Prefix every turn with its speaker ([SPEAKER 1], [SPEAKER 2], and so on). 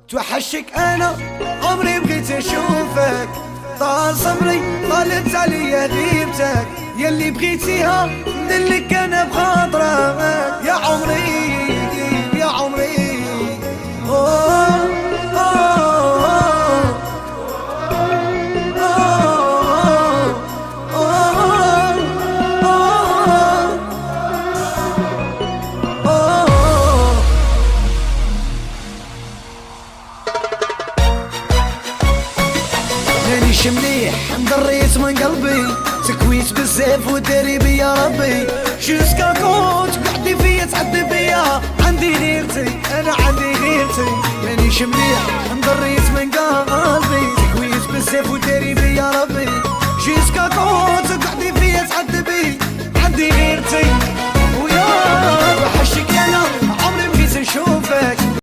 [SPEAKER 1] توحشك انا عمري بغيت اشوفك، طال صبري طالت عليا غيبتك، يلي بغيتيها ندلك انا بخاطرك يا عمري يا عمري. أوه أوه مانيش مليح انضريت من قلبي، سكويت بزاف وداري بيا ربي، جوسكا كنت قعدي فيا تعدي بيا، عندي غيرتي انا عندي غيرتي. مانيش مليح انضريت من قلبي، سكويت بزاف وداري بيا ربي، جوسكا كنت قعدي فيا تعدي بيا، عندي غيرتي ويا